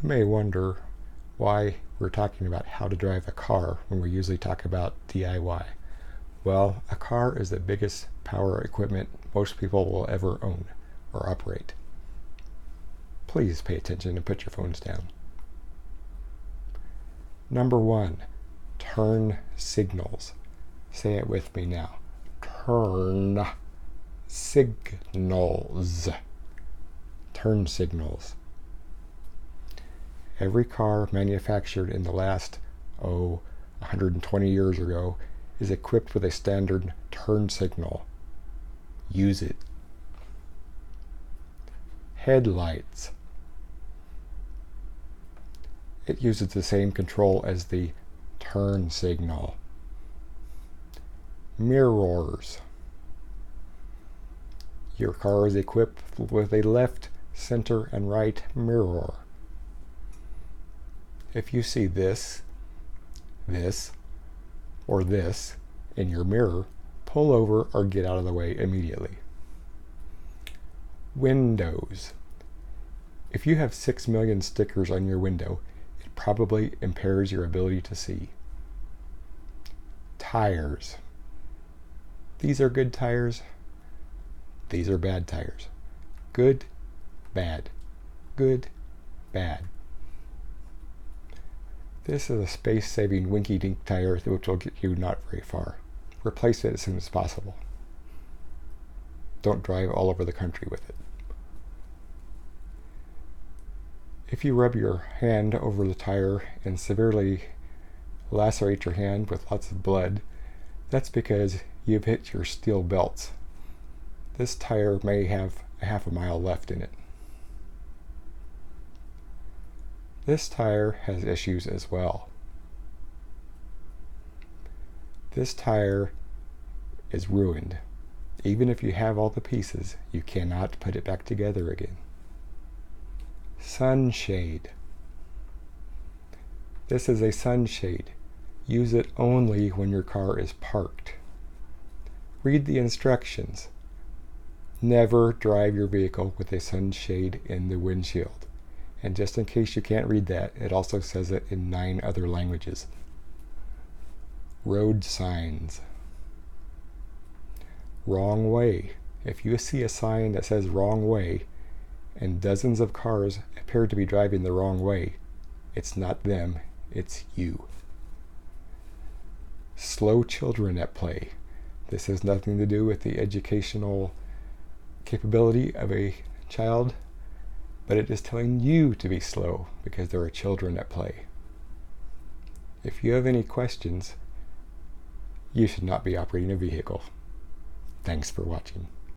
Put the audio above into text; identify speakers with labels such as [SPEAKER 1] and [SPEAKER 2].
[SPEAKER 1] You may wonder why we're talking about how to drive a car when we usually talk about DIY. Well, a car is the biggest power equipment most people will ever own or operate. Please pay attention and put your phones down. Number 1, turn signals. Say it with me now. Turn signals. Turn signals. Every car manufactured in the last, 120 years ago is equipped with a standard turn signal. Use it. Headlights. It uses the same control as the turn signal. Mirrors. Your car is equipped with a left, center, and right mirror. If you see this, or this in your mirror, pull over or get out of the way immediately. Windows. If you have 6 million stickers on your window, it probably impairs your ability to see. Tires. These are good tires. These are bad tires. Good, bad. Good, bad. This is a space-saving Winky-Dink tire which will get you not very far. Replace it as soon as possible. Don't drive all over the country with it. If you rub your hand over the tire and severely lacerate your hand with lots of blood, that's because you've hit your steel belts. This tire may have a half a mile left in it. This tire has issues as well. This tire is ruined. Even if you have all the pieces, you cannot put it back together again. Sunshade. This is a sunshade. Use it only when your car is parked. Read the instructions. Never drive your vehicle with a sunshade in the windshield. And just in case you can't read that, it also says it in 9 other languages. Road signs. Wrong way. If you see a sign that says wrong way, and dozens of cars appear to be driving the wrong way, it's not them, it's you. Slow children at play. This has nothing to do with the educational capability of a child, but it is telling you to be slow because there are children at play. If you have any questions, you should not be operating a vehicle. Thanks for watching.